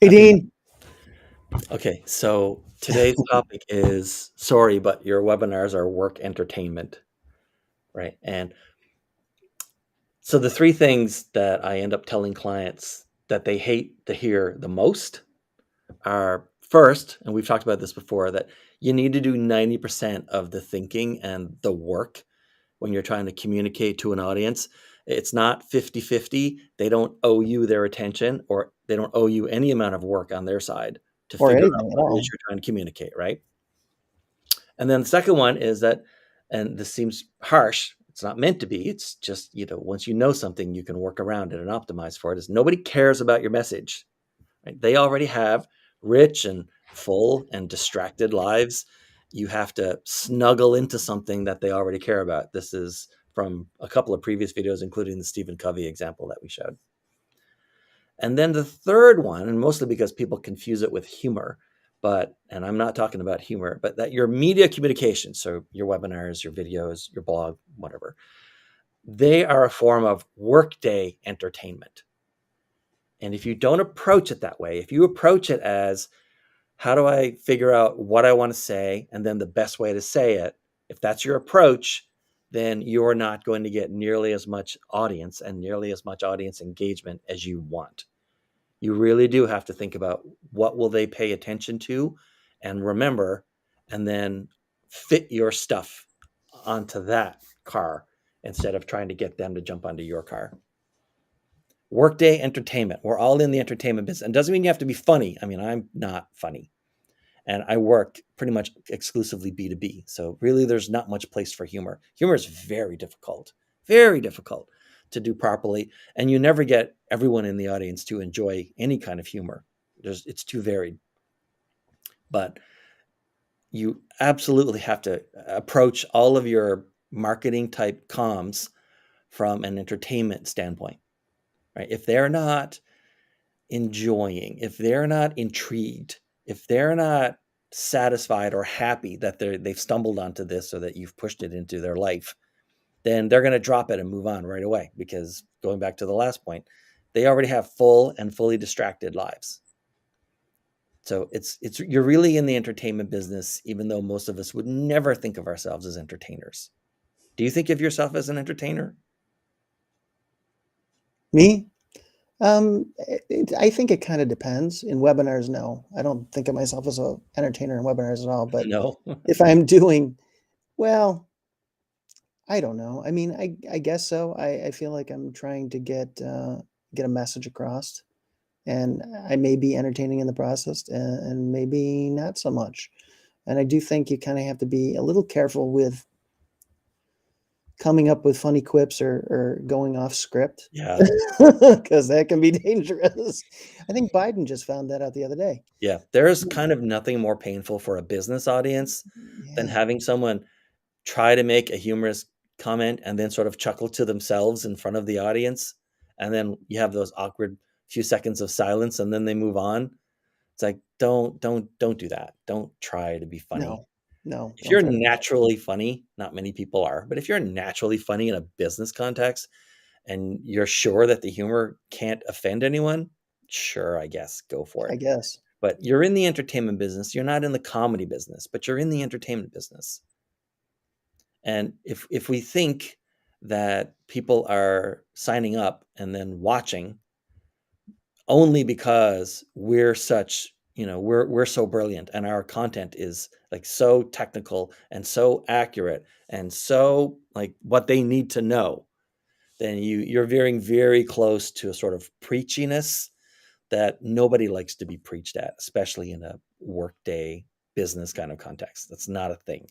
Hey, Happy Monday. Dean. Okay, so today's topic is sorry, but your webinars are work entertainment, right? And so the three things that I end up telling clients that they hate to hear the most are first, and we've talked about this before, that you need to do 90% of the thinking and the work when you're trying to communicate to an audience. It's not 50-50. They don't owe you their attention, or they don't owe you any amount of work on their side to Or figure out anything at what it is all. you're trying to communicate, right? And then the second one is that, and this seems harsh, it's not meant to be. It's just, once you know something, you can work around it and optimize for it. Is nobody cares about your message, right? They already have rich and full and distracted lives. You have to snuggle into something that they already care about. This is from a couple of previous videos, including the Stephen Covey example that we showed. And then the third one, and mostly because people confuse it with humor, and I'm not talking about humor, but that your media communication, so your webinars, your videos, your blog, whatever, they are a form of workday entertainment. And if you don't approach it that way, if you approach it as, how do I figure out what I want to say and then the best way to say it, if that's your approach, then you're not going to get nearly as much audience and nearly as much audience engagement as you want. You really do have to think about what will they pay attention to and remember, and then fit your stuff onto that car instead of trying to get them to jump onto your car. Workday entertainment. We're all in the entertainment business. And doesn't mean you have to be funny. I mean, I'm not funny. And I work pretty much exclusively B2B. So really there's not much place for humor. Humor is very difficult to do properly. And you never get everyone in the audience to enjoy any kind of humor. It's too varied. But you absolutely have to approach all of your marketing type comms from an entertainment standpoint, right? If they're not enjoying, if they're not intrigued, if they're not satisfied or happy that they've stumbled onto this or that you've pushed it into their life, then they're going to drop it and move on right away, because going back to the last point, they already have full and fully distracted lives. So it's you're really in the entertainment business, even though most of us would never think of ourselves as entertainers. Do you think of yourself as an entertainer? Me? I think it kind of depends. In webinars, no. I don't think of myself as an entertainer in webinars at all. But No. if I'm doing, well, I don't know. I mean, I guess so. I feel like I'm trying to get a message across, and I may be entertaining in the process, and maybe not so much. And I do think you kind of have to be a little careful with coming up with funny quips or going off script, Yeah. because that can be dangerous. I think Biden just found that out the other day. Yeah. There's kind of nothing more painful for a business audience than Yeah, having someone try to make a humorous comment and then sort of chuckle to themselves in front of the audience. And then you have those awkward few seconds of silence and then they move on. It's like, don't do that. Don't try to be funny. no, no, If don't you're try to be funny. naturally funny, not many people are, but if you're naturally funny in a business context and you're sure that the humor can't offend anyone, sure, I guess, go for I it. guess. But you're in the entertainment business. You're not in the comedy business, but you're in the entertainment business. And if we think that people are signing up and then watching only because we're such, we're so brilliant and our content is like so technical and so accurate and so like what they need to know, then you're veering very close to a sort of preachiness that nobody likes to be preached at, especially in a workday business kind of context. That's not a thing,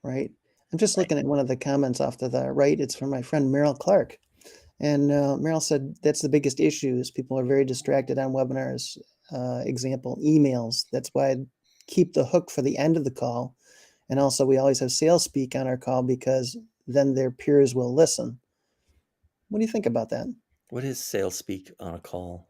Right. I'm just right? looking at one of the comments off to the right. It's from my friend Meryl Clark. And Meryl said that's the biggest issue is people are very distracted on webinars. Example, emails. That's why I keep the hook for the end of the call. And also, we always have sales speak on our call because then their peers will listen. What do you think about that? What is sales speak on a call?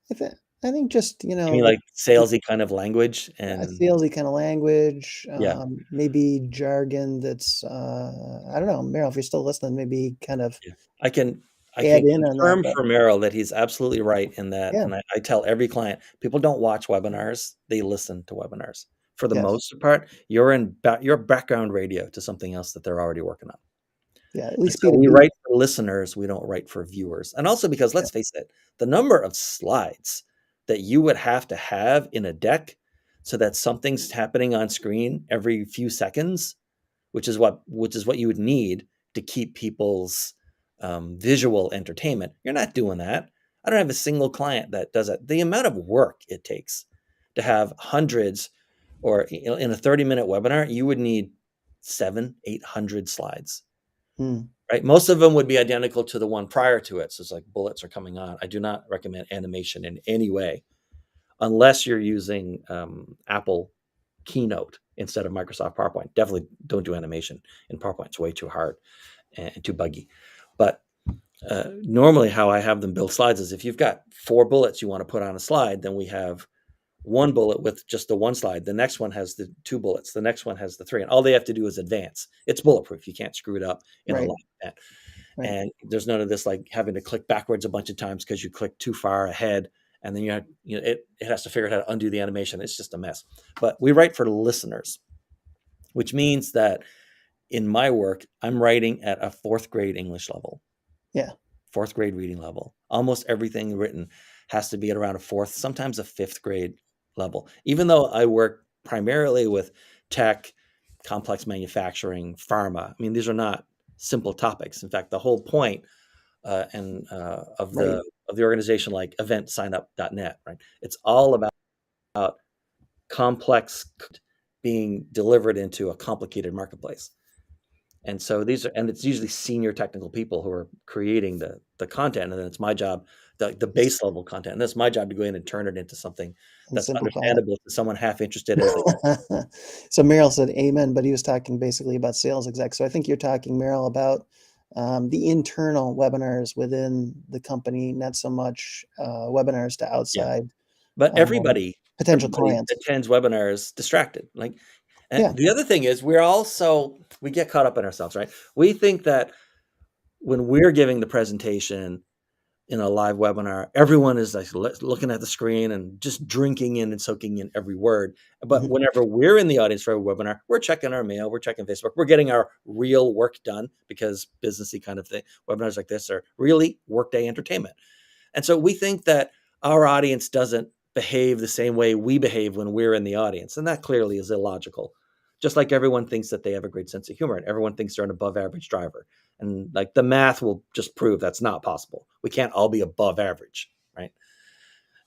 I, th- I think just, You mean like salesy kind of language? a And salesy kind of language, yeah, maybe jargon that's, I don't know, Meryl, if you're still listening, maybe kind of, yeah. I can I add can in on that, confirm but for Merrill that he's absolutely right in that, yeah, and I tell every client, people don't watch webinars, they listen to webinars. For the yes, most part, you're background radio to something else that they're already working on. yeah, at And least so we B2B. write for listeners, we don't write for viewers. And also because Yeah. let's face it, the number of slides that you would have to have in a deck so that something's happening on screen every few seconds, which is what you would need to keep people's visual entertainment. You're not doing that. I don't have a single client that does it. The amount of work it takes to have hundreds, or in a 30-minute webinar, you would need 700-800 slides, Hmm. right? Most of them would be identical to the one prior to it. So it's like bullets are coming on. I do not recommend animation in any way unless you're using Apple Keynote instead of Microsoft PowerPoint. Definitely don't do animation in PowerPoint. It's way too hard and too buggy. But normally, how I have them build slides is if you've got 4 bullets you want to put on a slide, then we have one bullet with just the one slide. The next one has the 2 bullets. The next one has the 3. And all they have to do is advance. It's bulletproof. You can't screw it up in a Right, live event. right. And there's none of this like having to click backwards a bunch of times because you click too far ahead. And then it has to figure out how to undo the animation. It's just a mess. But we write for listeners, which means that in my work, I'm writing at a 4th grade English level, Yeah, 4th grade reading level. Almost everything written has to be at around a 4th, sometimes a 5th grade level. Even though I work primarily with tech, complex manufacturing, pharma, I mean, these are not simple topics. In fact, the whole point of right. the organization like eventsignup.net, right? It's all about complex being delivered into a complicated marketplace. And so it's usually senior technical people who are creating the content, and then it's my job, the base level content, and that's my job to go in and turn it into something And that's simplify it. understandable to someone half interested as they. So Merrill said amen, but he was talking basically about sales execs. So I think you're talking, Merrill, about the internal webinars within the company, not so much webinars to Yeah, outside but um, potential everybody clients. attends webinars distracted. Like, and Yeah, the other thing is we get caught up in ourselves, right? We think that when we're giving the presentation in a live webinar, everyone is like looking at the screen and just drinking in and soaking in every word. But mhm, whenever we're in the audience for a webinar, we're checking our mail, we're checking Facebook, we're getting our real work done, because businessy kind of thing, webinars like this are really workday entertainment. And so we think that our audience doesn't behave the same way we behave when we're in the audience. And that clearly is illogical. Just like everyone thinks that they have a great sense of humor and everyone thinks they're an above average driver. And like the math will just prove that's not possible. We can't all be above average, right?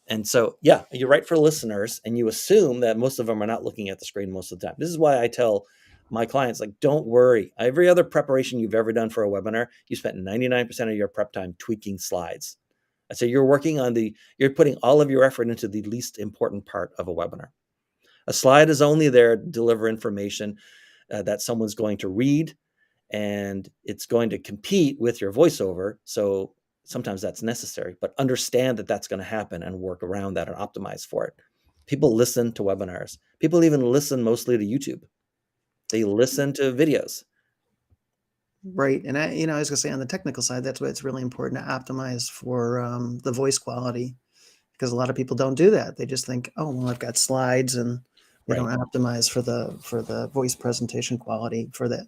And so, yeah, you're right for listeners, and you assume that most of them are not looking at the screen most of the time. This is why I tell my clients, like, don't worry. Every other preparation you've ever done for a webinar, you spent 99% of your prep time tweaking slides. I say you're putting all of your effort into the least important part of a webinar. A slide is only there to deliver information that someone's going to read, and it's going to compete with your voiceover. So sometimes that's necessary, but understand that that's going to happen and work around that and optimize for it. People listen to webinars. People even listen mostly to YouTube. They listen to videos. right. And I was gonna say on the technical side, that's why it's really important to optimize for the voice quality, because a lot of people don't do that. They just think, oh, well, I've got slides, and they don't Right. optimize for the voice presentation quality for that,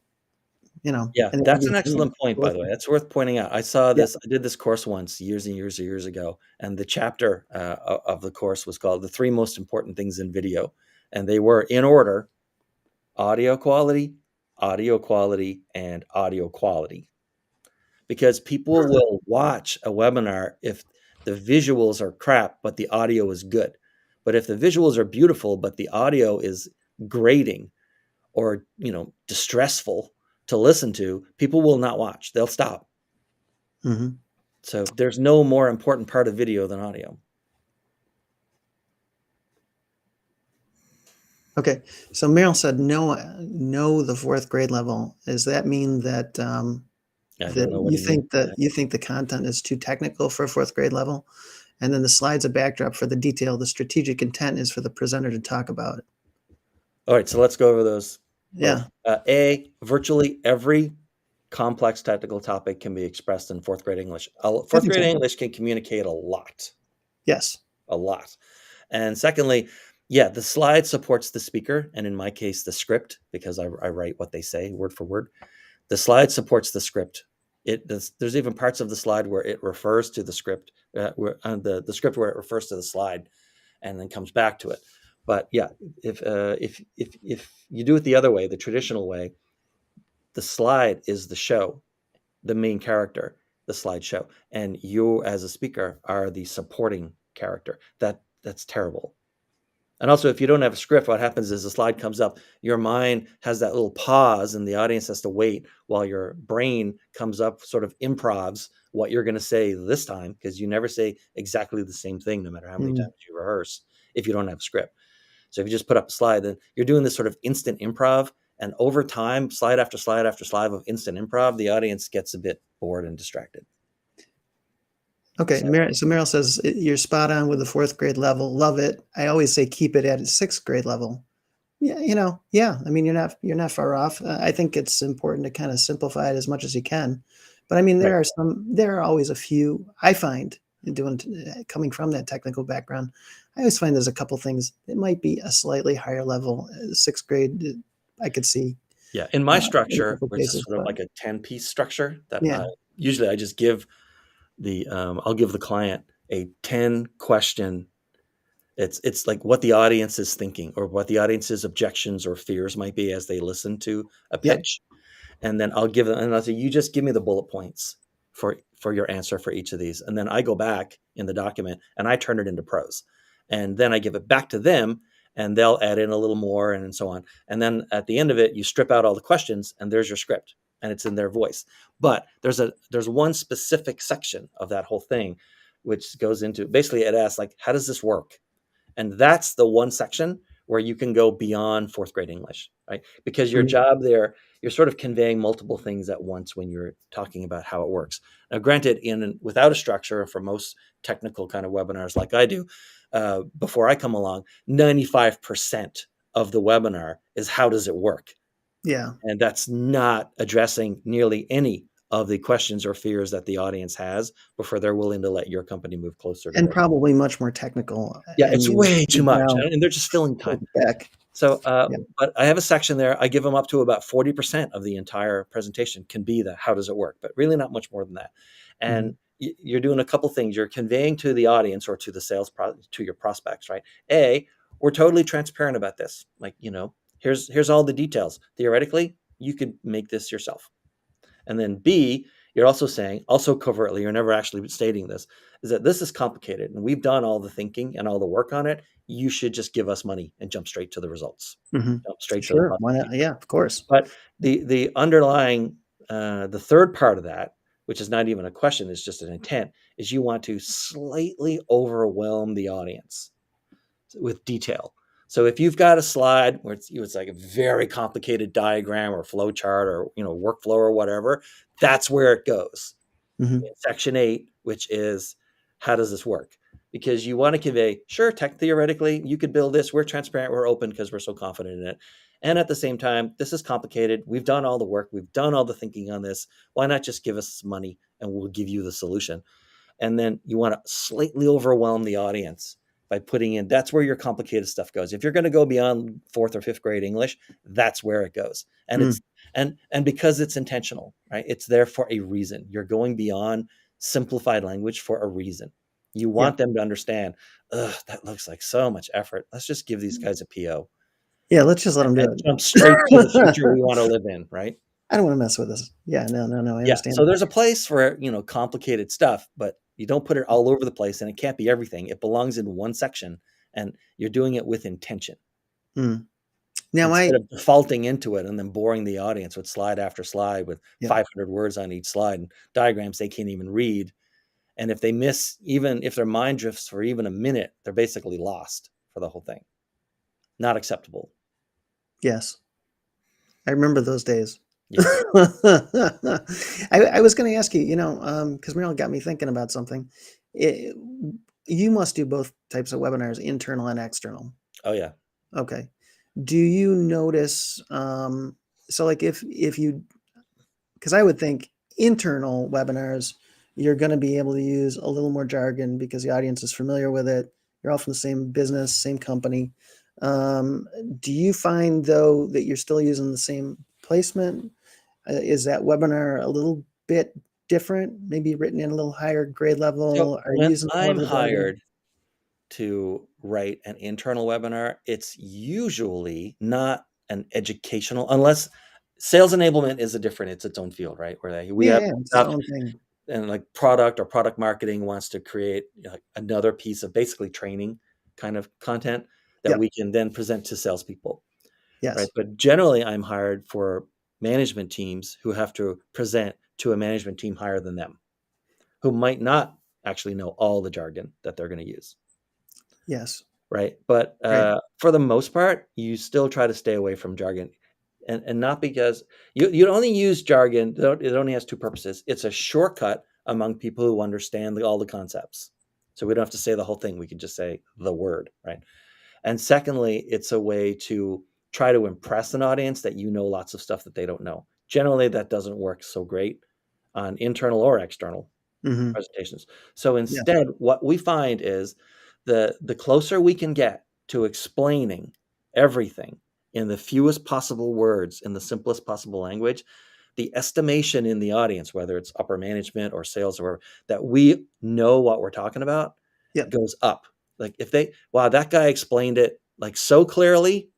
Yeah, and that's an everything. excellent point, by the way. That's worth pointing out. Yeah. I did this course once years and years and years ago, and the chapter of the course was called The Three Most Important Things in Video. And they were in order: audio quality, audio quality, and audio quality. Because people will watch a webinar if the visuals are crap, but the audio is good. But if the visuals are beautiful, but the audio is grating or, distressful to listen to, people will not watch. They'll stop. Mhm. So there's no more important part of video than audio. Okay. So Meryl said no the 4th grade level. Does that mean that I don't know what you he means think by that that. you think the content is too technical for a 4th grade level? And then the slides a backdrop for the detail. The strategic intent is for the presenter to talk about it. All right, so let's go over those both. Yeah. Virtually every complex technical topic can be expressed in fourth grade English. I Fourth think grade so. English can communicate a lot, Yes. a lot. And secondly, yeah, the slide supports the speaker, and in my case, the script, because I write what they say word for word. The slide supports the script. There's even parts of the slide where it refers to the script, the script where it refers to the slide, and then comes back to it. But yeah, if you do it the other way, the traditional way, the slide is the show, the main character, the slideshow, and you as a speaker are the supporting character. That's terrible. And also, if you don't have a script, what happens is the slide comes up, your mind has that little pause, and the audience has to wait while your brain comes up, sort of improvs what you're going to say this time, because you never say exactly the same thing, no matter how many Mm. times you rehearse, if you don't have a script. So if you just put up a slide, then you're doing this sort of instant improv. And over time, slide after slide after slide of instant improv, the audience gets a bit bored and distracted. Okay. So So Meryl says you're spot on with the fourth grade level. Love it. I always say keep it at a sixth grade level. Yeah, yeah. I mean, you're not far off. I think it's important to kind of simplify it as much as you can. But I mean, right. there are always a few I find coming from that technical background. I always find there's a couple things. It might be a slightly higher level, sixth grade. I could see Yeah. In my in a structure, couple which is cases, sort of but like a 10-piece structure that yeah, usually I just give I'll give the client a 10 question. It's like what the audience is thinking, or what the audience's objections or fears might be as they listen to a yep, pitch. And then I'll give them, and I'll say, you just give me the bullet points for your answer for each of these. And then I go back in the document and I turn it into prose. And then I give it back to them, and they'll add in a little more, and so on. And then at the end of it, you strip out all the questions, and there's your script, and it's in their voice. But there's one specific section of that whole thing which goes into, basically it asks, like, how does this work? And that's the one section where you can go beyond fourth grade English, right? Because your mm, job there, you're sort of conveying multiple things at once when you're talking about how it works. Now, granted, without a structure, for most technical kind of webinars like I do, before I come along, 95% of the webinar is how does it work? yeah, And that's not addressing nearly any of the questions or fears that the audience has before they're willing to let your company move closer to and their. probably much more technical. Yeah, And it's way too you've much, now and they're just filling time. pulled it back. So, Yeah. but I have a section there. I give them up to about 40% of the entire presentation can be the how does it work, but really not much more than that. Mhm. And you're doing a couple things. You're conveying to the audience, or to the to your prospects, right? A, we're totally transparent about this. Like, here's all the details. Theoretically, you could make this yourself. And then B, you're also saying, also covertly, you're never actually stating this, is that this is complicated and we've done all the thinking and all the work on it. You should just give us money and jump straight to the results, Mhm. jump straight to the Sure. Why not? profit. Yeah, of course. But the underlying, the third part of that, which is not even a question, is just an intent, is you want to slightly overwhelm the audience with detail. So if you've got a slide where it's like a very complicated diagram or flow chart, or workflow or whatever, that's where it goes. Mhm. In section 8, which is how does this work? Because you want to convey, sure, theoretically, you could build this. We're transparent, we're open because we're so confident in it. And at the same time, this is complicated. We've done all the work. We've done all the thinking on this. Why not just give us money and we'll give you the solution? And then you want to slightly overwhelm the audience by putting in, that's where your complicated stuff goes. If you're going to go beyond fourth or fifth grade English, that's where it goes. And Mm. it's and because it's intentional, right? It's there for a reason. You're going beyond simplified language for a reason. You Yeah. want them to understand, that looks like so much effort. Let's just give these guys a PO Yeah, let's just let them do and jump straight to the future we it. want to live in, right? I don't wanna mess with this. Yeah, no, I Yeah. understand. So there's a place for, complicated stuff, but you don't put it all over the place, and it can't be everything. It belongs in one section, and you're doing it with intention Mm. Now instead of defaulting into it and then boring the audience with slide after slide with yeah, 500 words on each slide and diagrams they can't even read. And if they miss, even if their mind drifts for even a minute, they're basically lost for the whole thing. Not acceptable. yes. I remember those days. Yeah. I was gonna ask you, 'cause Meryl got me thinking about something. Eh, you must do both types of webinars, internal and external. Oh, yeah. Okay. Do you notice, so, like, if you because I would think internal webinars, you're going to be able to use a little more jargon because the audience is familiar with it. You're all from the same business, same company. Do you find though that you're still using the same placement? Is that webinar a little bit different? Maybe written in a little higher grade So level? Are you when using more of I'm the jargon? hired to write an internal webinar, it's usually not an educational, unless sales enablement is a different, it's its own field, right? Where we Yeah, have yeah, it's its stuff own thing. and like product or product marketing wants to create, you know, like another piece of basically training kind of content that Yep. we can then present to salespeople, right? Yes. But generally, I'm hired for management teams who have to present to a management team higher than them, who might not actually know all the jargon that they're going to use, Yes. right? But Right. for the most part, you still try to stay away from jargon, and not because you only use jargon. It only has two purposes. It's a shortcut among people who understand all the concepts, so we don't have to say the whole thing. We can just say the word, right? And secondly, it's a way to try to impress an audience that you know lots of stuff that they don't know. Generally, that doesn't work so great on internal or external Hmm. presentations. So Yeah. instead, what we find is the closer we can get to explaining everything in the fewest possible words in the simplest possible language, the estimation in the audience, whether it's upper management or sales or whatever, that we know what we're talking about Yep. goes up. Like if they, wow, that guy explained it like so clearly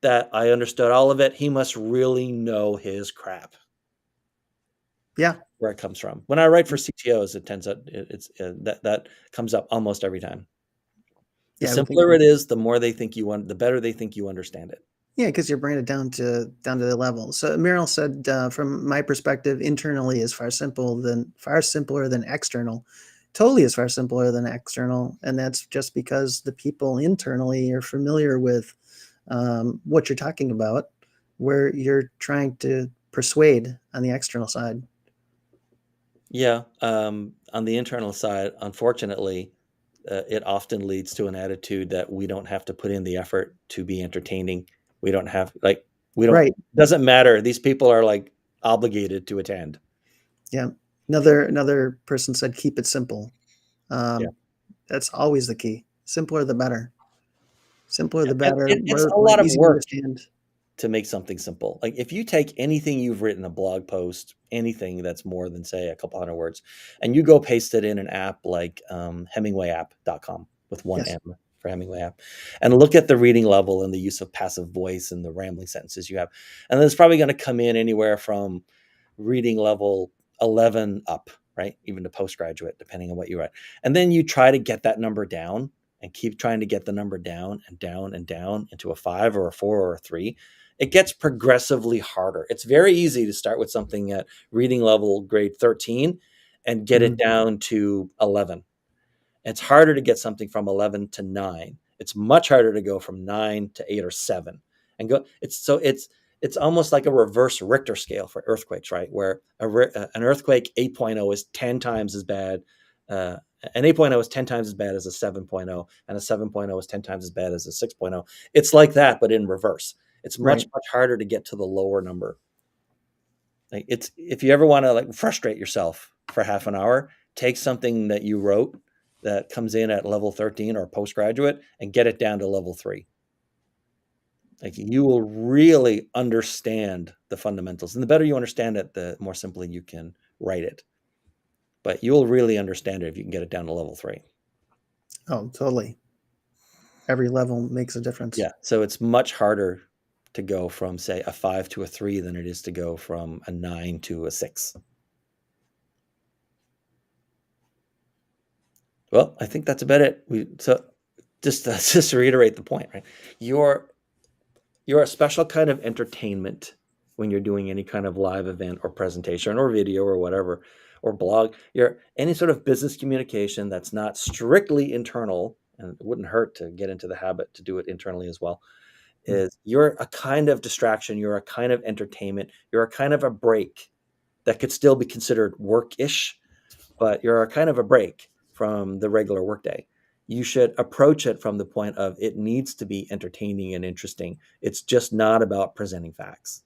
that I understood all of it, he must really know his crap. Yeah. Where it comes from. When I write for CTOs, it tends out it's that comes up almost every time. The Yeah. I would think simpler so. it is, the more they think you want, the better they think you understand it. Yeah, because you're bringing it down to the level. So Meryl said, from my perspective, internally is far simpler than external. Totally is far simpler than external, and that's just because the people internally are familiar with what you're talking about, where you're trying to persuade on the external side. Yeah, on the internal side, unfortunately, it often leads to an attitude that we don't have to put in the effort to be entertaining. We don't have like we don't Right. doesn't matter. These people are like obligated to attend. Yeah. Another person said, keep it simple. Yeah. That's always the key. Simpler the better. Simpler the And better. it's a More lot of easy to work understand. to make something simple. Like if you take anything you've written, a blog post, anything that's more than say a couple hundred words, and you go paste it in an app like HemingwayApp.com with one Yes. M for Hemingway app, and look at the reading level and the use of passive voice and the rambling sentences you have, and then it's probably going to come in anywhere from reading level 11 up, right? Even to postgraduate, depending on what you write. And then you try to get that number down and keep trying to get the number down and down and down into a 5 or a 4 or a 3. It gets progressively harder. It's very easy to start with something at reading level grade 13 and get it Mhm. down to 11. It's harder to get something from 11 to 9. It's much harder to go from 9 to 8 or 7 and go. It's almost like a reverse Richter scale for earthquakes, right? Where an earthquake 8.0 is 10 times as bad. Uh, an 8.0 is 10 times as bad as a 7.0, and a 7.0 is 10 times as bad as a 6.0. It's like that, but in reverse. It's much, Right. much harder to get to the lower number. Like it's if you ever want to like frustrate yourself for half an hour, take something that you wrote that comes in at level 13 or postgraduate and get it down to level 3. Like you will really understand the fundamentals. And the better you understand it, the more simply you can write it. But you'll really understand it if you can get it down to level 3. Oh, totally. Every level makes a difference. Yeah. So it's much harder to go from say a 5 to a 3 than it is to go from a 9 to a 6. Well, I think that's about it. We so just to reiterate the point, right? You're you're a special kind of entertainment when you're doing any kind of live event or presentation or video or whatever or blog. You're any sort of business communication that's not strictly internal, and it wouldn't hurt to get into the habit to do it internally as well. Mm. Is you're a kind of distraction, you're a kind of entertainment, you're a kind of a break that could still be considered work-ish, but you're a kind of a break from the regular workday. You should approach it from the point of it needs to be entertaining and interesting. It's just not about presenting facts.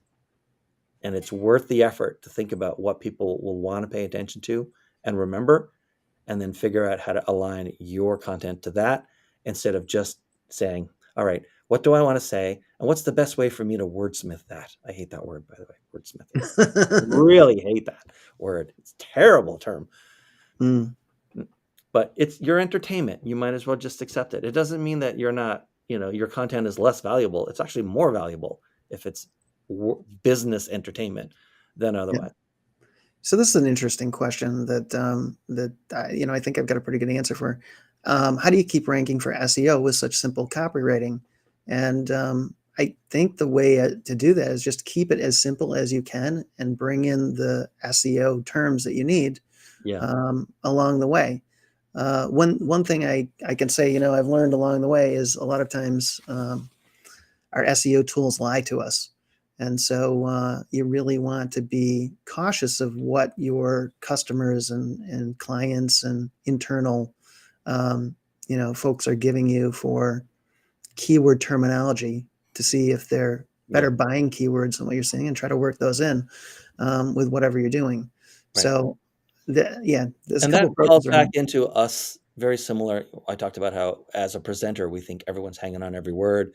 and it's worth the effort to think about what people will want to pay attention to and remember, and then figure out how to align your content to that instead of just saying, all right, what do I want to say? And what's the best way for me to wordsmith that? I hate that word, by the way, wordsmithing. Really hate that word. It's a terrible term. Mm. But it's your entertainment. You might as well just accept it. It doesn't mean that you're not, your content is less valuable. It's actually more valuable if it's business entertainment than Yeah. otherwise. So this is an interesting question that I think I've got a pretty good answer for. How do you keep ranking for SEO with such simple copywriting? And I think the way to do that is just keep it as simple as you can and bring in the SEO terms that you need along the way. One thing I can say, I've learned along the way is a lot of times our SEO tools lie to us. And so you really want to be cautious of what your customers and clients and internal, folks are giving you for keyword terminology to see if they're better buying keywords than what you're saying, and try to work those in with whatever you're doing. Right. So, there's a And couple that approaches falls back around. into us very similar. I talked about how, as a presenter, we think everyone's hanging on every word,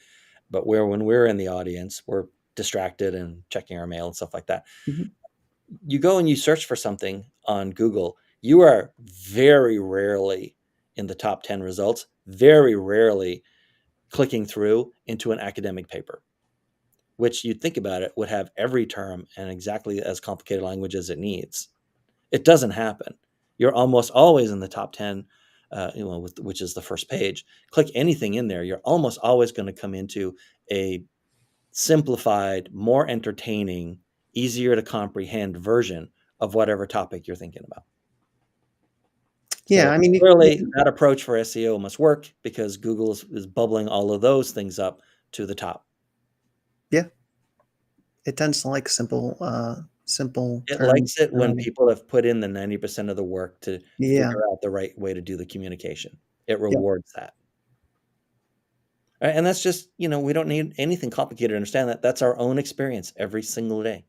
but when we're in the audience, we're distracted and checking our mail and stuff like that. Mhm. You go and you search for something on Google, you are very rarely in the top 10 results, very rarely clicking through into an academic paper, which you'd think about it would have every term and exactly as complicated language as it needs. It doesn't happen. You're almost always in the top 10, which is the first page. Click anything in there, you're almost always going to come into a simplified, more entertaining, easier to comprehend version of whatever topic you're thinking about. Yeah, So I mean, clearly that approach for SEO must work because Google is bubbling all of those things up to the top. yeah, it tends to like simple It terms. likes it when people have put in the 90% of the work to Yeah, figure out the right way to do the communication. It yeah, rewards that. Right? And that's just, we don't need anything complicated to understand that. That's our own experience every single day.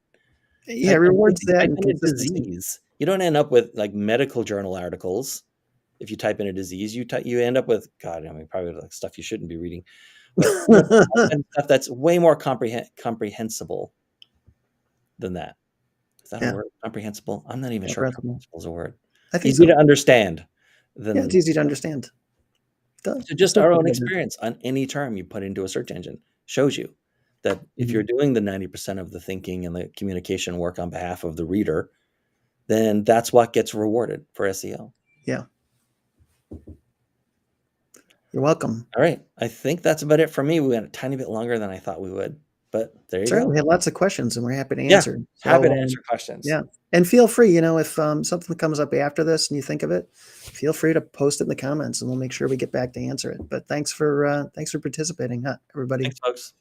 yeah. Rewards that Type and in a consistency. disease. You don't end up with like medical journal articles. If you type in a disease, you end up with, God, I mean, probably like stuff you shouldn't be reading, but you end up with all kinds of stuff that's way more comprehensible than that. Is that a Yeah, word? Comprehensible? I'm not even sure comprehensible. comprehensible is a word. I think Easy so. to understand Yeah, it's than easy to understand. Done. so It's just still our pretty own good. experience on any term you put into a search engine shows you that if you're Mhm. doing the 90% of the thinking and the communication work on behalf of the reader, then that's what gets rewarded for SEO. Yeah. You're welcome. All right. I think that's about it for me. We went a tiny bit longer than I thought we would, but there you That's right. go. We had lots of questions, and we're happy to Yeah. answer. Happy So, to answer questions. yeah, and feel free, if something comes up after this and you think of it, feel free to post it in the comments, and we'll make sure we get back to answer it. But thanks for participating, huh, everybody. Thanks, folks.